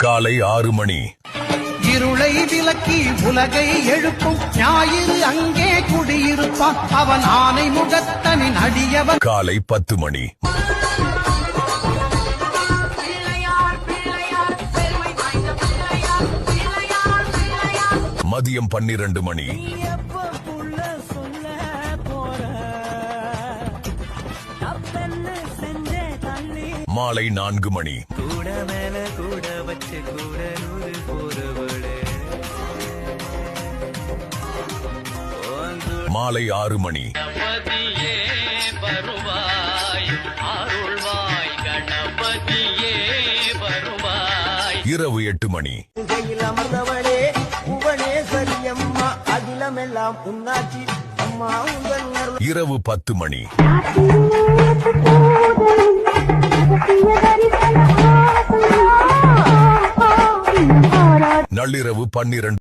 காலை 6 மணி. இருளை விலக்கி உலகை எழுப்பும் ஞாயிறு அங்கே குடியிருப்பான். அவன் ஆனை முகத்தனின் அடியவன். காலை 10 மணி. மதியம் 12 மணி. மாலை 4 மணி. மாலை 6 மணி. இரவு 8 மணி. இரவு 10 மணி. நள்ளிரவு 12.